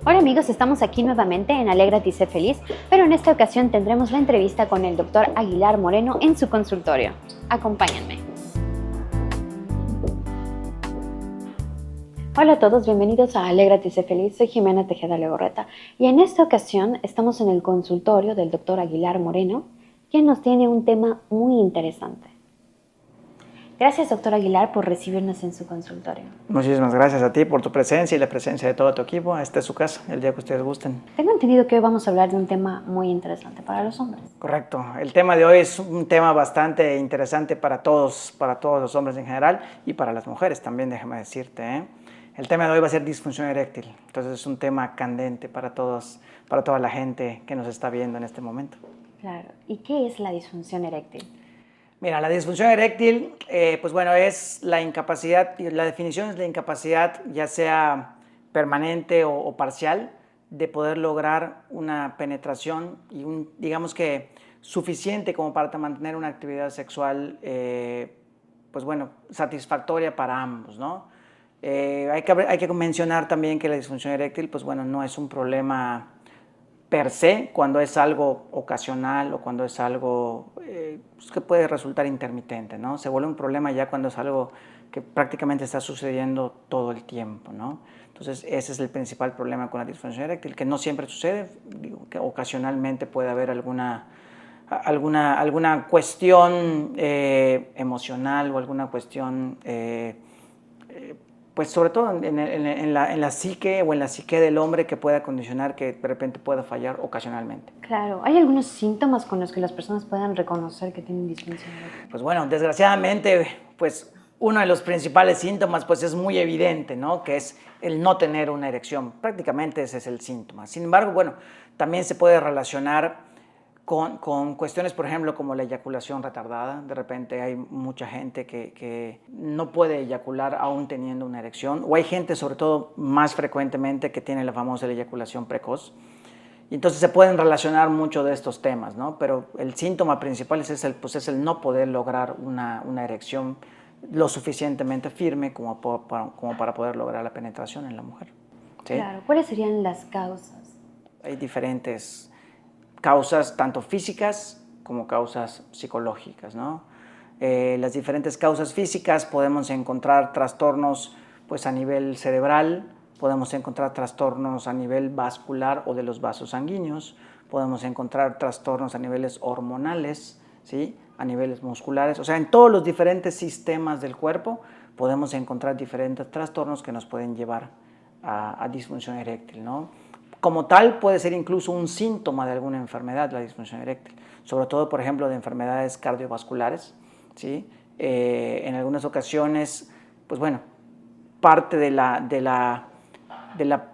Hola amigos, estamos aquí nuevamente en Alégrate y sé feliz, pero en esta ocasión tendremos la entrevista con el Dr. Aguilar Moreno en su consultorio. Acompáñenme. Hola a todos, bienvenidos a Alégrate y sé feliz. Soy Jimena Tejeda Legorreta y en esta ocasión estamos en el consultorio del Dr. Aguilar Moreno, quien nos tiene un tema muy interesante. Gracias, doctor Aguilar, por recibirnos en su consultorio. Muchísimas gracias a ti por tu presencia y la presencia de todo tu equipo. Esta es su casa, el día que ustedes gusten. Tengo entendido que hoy vamos a hablar de un tema muy interesante para los hombres. Correcto. El tema de hoy es un tema bastante interesante para todos los hombres en general y para las mujeres también, déjame decirte, ¿eh? El tema de hoy va a ser disfunción eréctil. Entonces es un tema candente para todos, para toda la gente que nos está viendo en este momento. Claro. ¿Y qué es la disfunción eréctil? Mira, la disfunción eréctil, pues bueno, es la incapacidad, la definición es la incapacidad ya sea permanente o parcial de poder lograr una penetración y digamos que suficiente como para mantener una actividad sexual, pues bueno, satisfactoria para ambos, ¿no? Hay que mencionar también que la disfunción eréctil, pues bueno, no es un problema per se, cuando es algo ocasional o cuando es algo pues que puede resultar intermitente, ¿no? Se vuelve un problema ya cuando es algo que prácticamente está sucediendo todo el tiempo, ¿no? Entonces ese es el principal problema con la disfunción eréctil, que no siempre sucede, digo, que ocasionalmente puede haber alguna cuestión emocional o alguna cuestión pues sobre todo en la psique o en la psique del hombre que pueda condicionar que de repente pueda fallar ocasionalmente. Claro, ¿hay algunos síntomas con los que las personas puedan reconocer que tienen disfunción eréctil? Pues bueno, desgraciadamente, pues uno de los principales síntomas pues es muy evidente, ¿no? Que es el no tener una erección. Prácticamente ese es el síntoma. Sin embargo, bueno, también se puede relacionar con cuestiones, por ejemplo, como la eyaculación retardada. De repente hay mucha gente que no puede eyacular aún teniendo una erección, o hay gente, sobre todo más frecuentemente, que tiene la famosa eyaculación precoz. Y entonces se pueden relacionar mucho de estos temas, ¿no? Pero el síntoma principal es el no poder lograr una erección lo suficientemente firme como para poder lograr la penetración en la mujer, ¿sí? Claro, ¿cuáles serían las causas? Hay diferentes causas, tanto físicas como causas psicológicas, ¿no? Las diferentes causas físicas podemos encontrar trastornos pues, a nivel cerebral, podemos encontrar trastornos a nivel vascular o de los vasos sanguíneos, podemos encontrar trastornos a niveles hormonales, ¿sí? A niveles musculares, o sea, en todos los diferentes sistemas del cuerpo podemos encontrar diferentes trastornos que nos pueden llevar a disfunción eréctil, ¿no? Como tal, puede ser incluso un síntoma de alguna enfermedad, la disfunción eréctil, sobre todo, por ejemplo, de enfermedades cardiovasculares, ¿sí? En algunas ocasiones, pues bueno, parte de la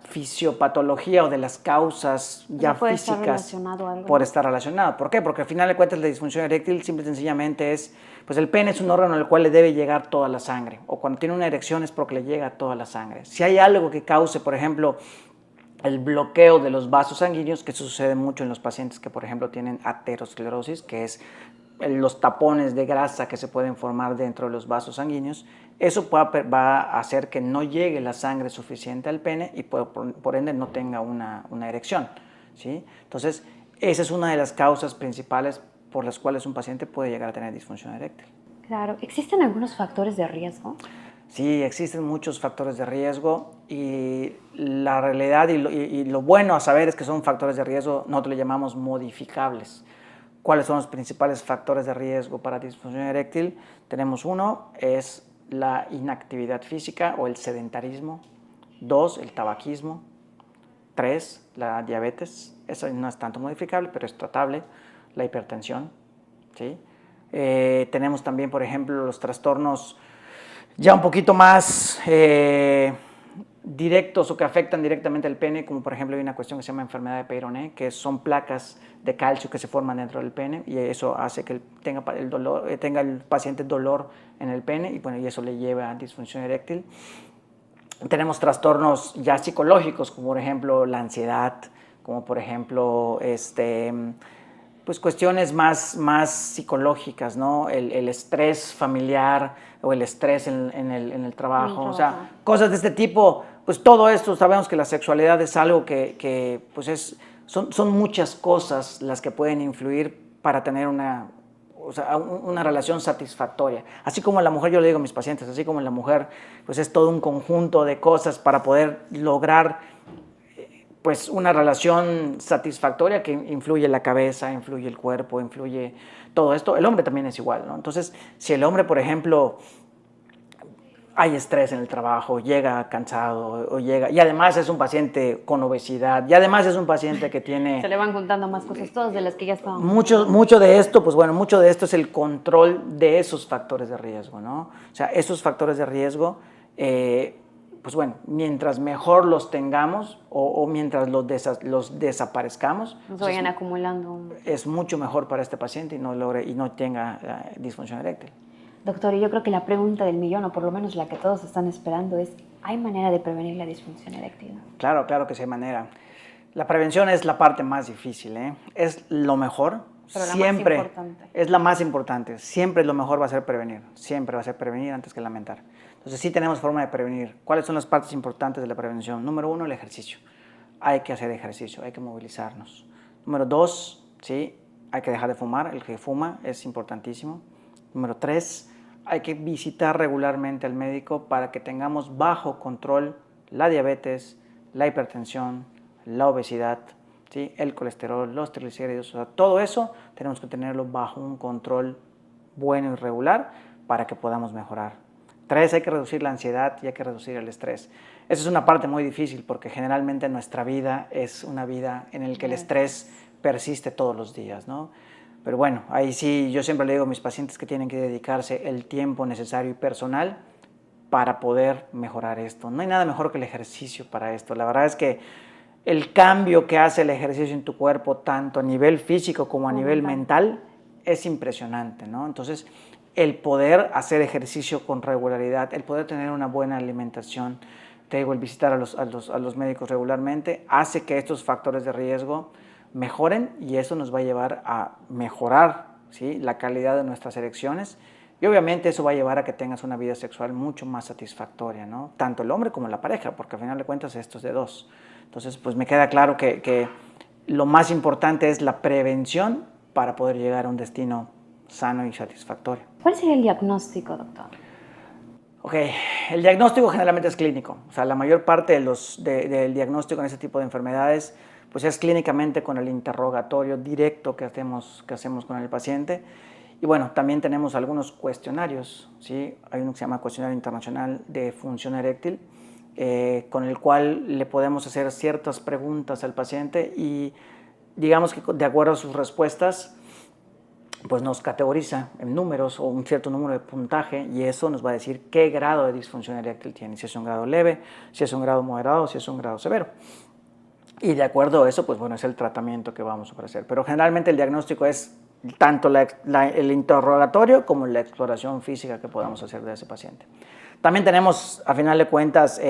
fisiopatología o de las causas ya puede físicas estar relacionado a algo, por ¿no? estar relacionado. ¿Por qué? Porque al final de cuentas la disfunción eréctil simple y sencillamente es, pues el pene es un órgano al cual le debe llegar toda la sangre, o cuando tiene una erección es porque le llega toda la sangre. Si hay algo que cause, por ejemplo, el bloqueo de los vasos sanguíneos, que eso sucede mucho en los pacientes que, por ejemplo, tienen aterosclerosis, que es los tapones de grasa que se pueden formar dentro de los vasos sanguíneos, eso va a hacer que no llegue la sangre suficiente al pene y por ende no tenga una erección, ¿sí? Entonces, esa es una de las causas principales por las cuales un paciente puede llegar a tener disfunción eréctil. Claro, ¿existen algunos factores de riesgo? Sí, existen muchos factores de riesgo y la realidad y lo bueno a saber es que son factores de riesgo, nosotros le llamamos modificables. ¿Cuáles son los principales factores de riesgo para disfunción eréctil? Tenemos uno, es la inactividad física o el sedentarismo. 2, el tabaquismo. 3, la diabetes. Eso no es tanto modificable, pero es tratable. La hipertensión, ¿sí? Tenemos también, por ejemplo, los trastornos ya un poquito más directos o que afectan directamente al pene, como por ejemplo hay una cuestión que se llama enfermedad de Peyronie, que son placas de calcio que se forman dentro del pene y eso hace que tenga el paciente dolor en el pene y, bueno, y eso le lleva a disfunción eréctil. Tenemos trastornos ya psicológicos, como por ejemplo la ansiedad, como por ejemplo pues cuestiones más psicológicas, ¿no? El estrés familiar o el estrés en el trabajo, o sea, cosas de este tipo pues todo esto, sabemos que la sexualidad es algo que pues son muchas cosas las que pueden influir para tener una relación satisfactoria. Así como la mujer, yo le digo a mis pacientes, así como la mujer, pues es todo un conjunto de cosas para poder lograr pues una relación satisfactoria que influye la cabeza, influye el cuerpo, influye todo esto. El hombre también es igual, ¿no? Entonces, si el hombre, por ejemplo, hay estrés en el trabajo, llega cansado o llega, y además es un paciente con obesidad, y además es un paciente que tiene... Se le van juntando más cosas, todas de las que ya estaban. Mucho de esto, pues bueno, mucho de esto es el control de esos factores de riesgo, ¿no? O sea, esos factores de riesgo, pues bueno, mientras mejor los tengamos o mientras los desaparezcamos, No se vayan acumulando. es mucho mejor para este paciente y no tenga disfunción eréctil. Doctor, y yo creo que la pregunta del millón, o por lo menos la que todos están esperando, es: ¿hay manera de prevenir la disfunción eréctil? Claro que sí hay manera. La prevención es la parte más difícil, ¿eh? Es lo mejor. Pero siempre la más importante. es la más importante. Siempre lo mejor va a ser prevenir. Siempre va a ser prevenir antes que lamentar. Entonces sí tenemos forma de prevenir. ¿Cuáles son las partes importantes de la prevención? Número 1, el ejercicio. Hay que hacer ejercicio, hay que movilizarnos. Número 2, ¿sí? Hay que dejar de fumar. El que fuma es importantísimo. Número 3, hay que visitar regularmente al médico para que tengamos bajo control la diabetes, la hipertensión, la obesidad, ¿sí? El colesterol, los triglicéridos, o sea, todo eso tenemos que tenerlo bajo un control bueno y regular para que podamos mejorar. 3, hay que reducir la ansiedad y hay que reducir el estrés. Esa es una parte muy difícil porque generalmente nuestra vida es una vida en la que el estrés persiste todos los días, ¿no? Pero bueno, ahí sí, yo siempre le digo a mis pacientes que tienen que dedicarse el tiempo necesario y personal para poder mejorar esto. No hay nada mejor que el ejercicio para esto. La verdad es que el cambio que hace el ejercicio en tu cuerpo, tanto a nivel físico como a nivel mental, es impresionante, ¿no? Entonces, el poder hacer ejercicio con regularidad, el poder tener una buena alimentación, te digo, el visitar a los médicos regularmente, hace que estos factores de riesgo mejoren y eso nos va a llevar a mejorar, ¿sí?, la calidad de nuestras erecciones y obviamente eso va a llevar a que tengas una vida sexual mucho más satisfactoria, ¿no? Tanto el hombre como la pareja, porque al final de cuentas esto es de dos. Entonces, pues me queda claro que lo más importante es la prevención para poder llegar a un destino sano y satisfactorio. ¿Cuál sería el diagnóstico, doctor? Ok, el diagnóstico generalmente es clínico. O sea, la mayor parte del diagnóstico en este tipo de enfermedades pues es clínicamente con el interrogatorio directo que hacemos con el paciente. Y bueno, también tenemos algunos cuestionarios, ¿sí? Hay uno que se llama Cuestionario Internacional de Función Eréctil, con el cual le podemos hacer ciertas preguntas al paciente y digamos que de acuerdo a sus respuestas pues nos categoriza en números o un cierto número de puntaje y eso nos va a decir qué grado de disfunción eréctil tiene, si es un grado leve, si es un grado moderado, si es un grado severo. Y de acuerdo a eso, pues bueno, es el tratamiento que vamos a ofrecer. Pero generalmente el diagnóstico es tanto el interrogatorio como la exploración física que podamos hacer de ese paciente. También tenemos, a final de cuentas,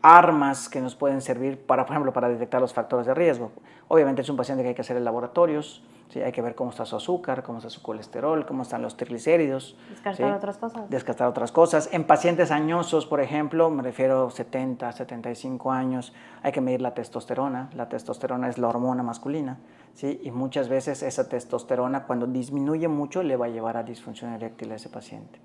armas que nos pueden servir para, por ejemplo, para detectar los factores de riesgo. Obviamente es un paciente que hay que hacer en laboratorios, ¿sí? Hay que ver cómo está su azúcar, cómo está su colesterol, cómo están los triglicéridos. Descartar ¿sí? otras cosas. Descartar otras cosas. En pacientes añosos, por ejemplo, me refiero a 70, 75 años, hay que medir la testosterona. La testosterona es la hormona masculina, ¿sí? Y muchas veces esa testosterona, cuando disminuye mucho, le va a llevar a disfunción eréctil a ese paciente.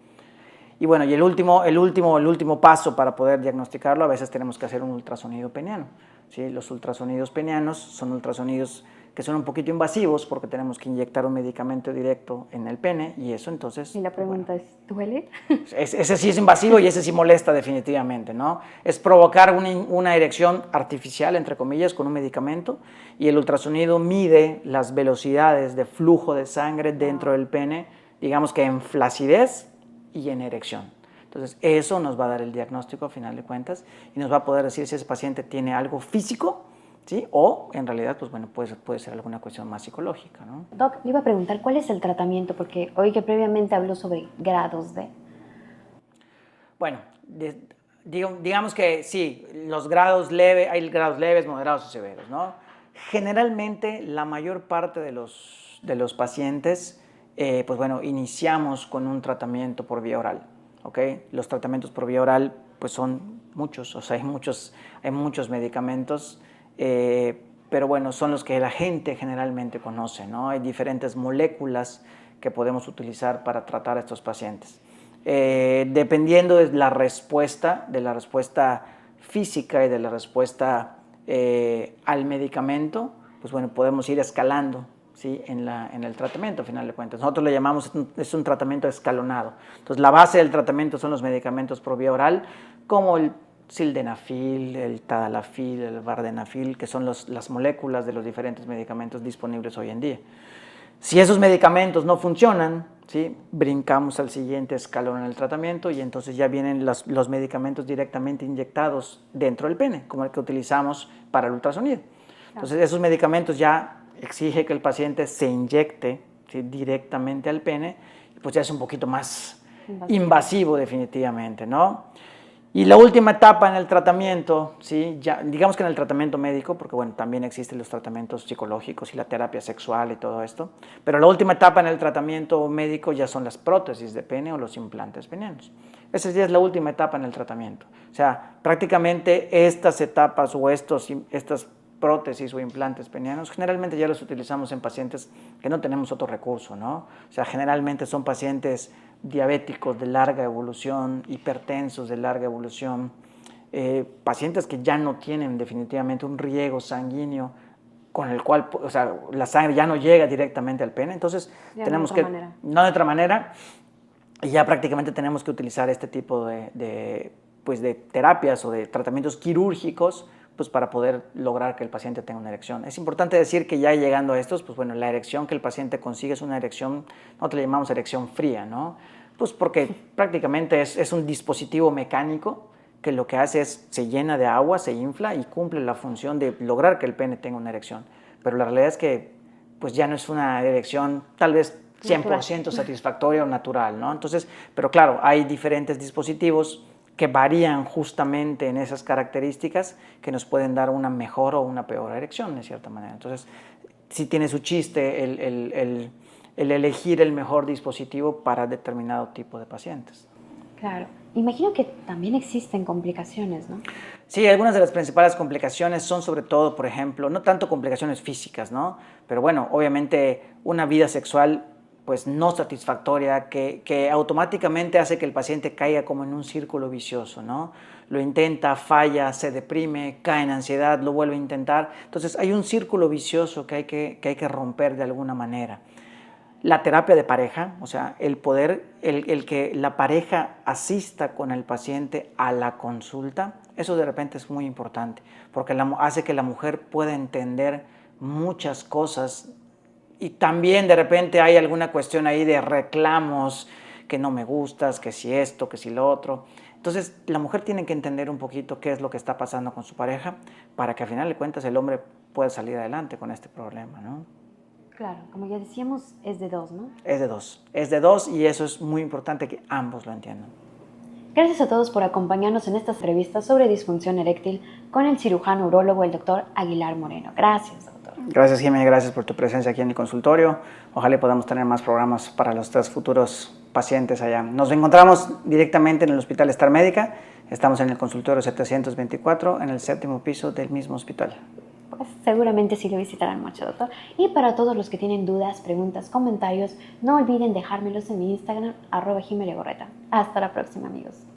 Y bueno, y el último paso para poder diagnosticarlo, a veces tenemos que hacer un ultrasonido peniano, ¿sí? Los ultrasonidos penianos son ultrasonidos que son un poquito invasivos porque tenemos que inyectar un medicamento directo en el pene y eso entonces... Y la pregunta es, ¿duele? Ese sí es invasivo y ese sí molesta definitivamente, ¿no? Es provocar una erección artificial, entre comillas, con un medicamento y el ultrasonido mide las velocidades de flujo de sangre dentro del pene, digamos que en flacidez y en erección. Entonces, eso nos va a dar el diagnóstico a final de cuentas y nos va a poder decir si ese paciente tiene algo físico, ¿sí? O en realidad, pues bueno, puede ser alguna cuestión más psicológica, ¿no? Doc, le iba a preguntar, ¿cuál es el tratamiento? Porque oí que previamente habló sobre grados de... Bueno, digamos que sí, los grados leves, hay grados leves, moderados y severos, ¿no? Generalmente, la mayor parte de los pacientes, pues bueno, iniciamos con un tratamiento por vía oral, ¿ok? Los tratamientos por vía oral, pues son muchos, o sea, hay muchos medicamentos, pero bueno, son los que la gente generalmente conoce, ¿no? Hay diferentes moléculas que podemos utilizar para tratar a estos pacientes. Dependiendo de la respuesta física y de la respuesta al medicamento, pues bueno, podemos ir escalando, ¿sí? en el tratamiento, a final de cuentas. Nosotros le llamamos, es un tratamiento escalonado. Entonces, la base del tratamiento son los medicamentos por vía oral, como el sildenafil, el tadalafil, el vardenafil, que son las moléculas de los diferentes medicamentos disponibles hoy en día. Si esos medicamentos no funcionan, ¿sí? Brincamos al siguiente escalón en el tratamiento y entonces ya vienen los medicamentos directamente inyectados dentro del pene, como el que utilizamos para el ultrasonido. Entonces, esos medicamentos ya exige que el paciente se inyecte, ¿sí? directamente al pene, pues ya es un poquito más invasivo definitivamente, ¿no? Y la última etapa en el tratamiento, ¿sí? Ya, digamos que en el tratamiento médico, porque bueno, también existen los tratamientos psicológicos y la terapia sexual y todo esto, pero la última etapa en el tratamiento médico ya son las prótesis de pene o los implantes penianos. Esa ya es la última etapa en el tratamiento. O sea, prácticamente estas etapas o estas prótesis o implantes penianos generalmente ya los utilizamos en pacientes que no tenemos otro recurso, ¿no? O sea, generalmente son pacientes diabéticos de larga evolución, hipertensos de larga evolución, pacientes que ya no tienen definitivamente un riego sanguíneo con el cual, o sea, la sangre ya no llega directamente al pene, entonces Ya tenemos no de que, otra manera. no de otra manera, y ya prácticamente tenemos que utilizar este tipo pues de terapias o de tratamientos quirúrgicos pues para poder lograr que el paciente tenga una erección. Es importante decir que ya llegando a estos, pues bueno, la erección que el paciente consigue es una erección, nosotros le llamamos erección fría, ¿no? Pues porque prácticamente es un dispositivo mecánico que lo que hace es se llena de agua, se infla y cumple la función de lograr que el pene tenga una erección. Pero la realidad es que pues ya no es una erección tal vez 100% satisfactoria o natural, ¿no? Entonces, pero claro, hay diferentes dispositivos que varían justamente en esas características que nos pueden dar una mejor o una peor erección, de cierta manera. Entonces, sí tiene su chiste el elegir el mejor dispositivo para determinado tipo de pacientes. Claro. Imagino que también existen complicaciones, ¿no? Sí, algunas de las principales complicaciones son sobre todo, por ejemplo, no tanto complicaciones físicas, ¿no? Pero bueno, obviamente una vida sexual pues no satisfactoria que automáticamente hace que el paciente caiga como en un círculo vicioso, ¿no? Lo intenta, falla, se deprime, cae en ansiedad, lo vuelve a intentar. Entonces hay un círculo vicioso que hay que romper de alguna manera. La terapia de pareja, o sea, el poder, el que la pareja asista con el paciente a la consulta, eso de repente es muy importante, porque hace que la mujer pueda entender muchas cosas y también de repente hay alguna cuestión ahí de reclamos, que no me gustas, que si esto, que si lo otro. Entonces, la mujer tiene que entender un poquito qué es lo que está pasando con su pareja para que al final de cuentas el hombre pueda salir adelante con este problema, ¿no? Claro, como ya decíamos, es de dos, ¿no? Es de dos y eso es muy importante que ambos lo entiendan. Gracias a todos por acompañarnos en esta entrevista sobre disfunción eréctil con el cirujano urólogo, el doctor Aguilar Moreno. Gracias, doctor. Gracias, Jiménez, gracias por tu presencia aquí en el consultorio. Ojalá podamos tener más programas para los tres futuros pacientes allá. Nos encontramos directamente en el Hospital Star Médica. Estamos en el consultorio 724, en el 7º piso del mismo hospital. Pues seguramente sí lo visitarán mucho, doctor. Y para todos los que tienen dudas, preguntas, comentarios, no olviden dejármelos en mi Instagram, @jimelegorreta. Hasta la próxima, amigos.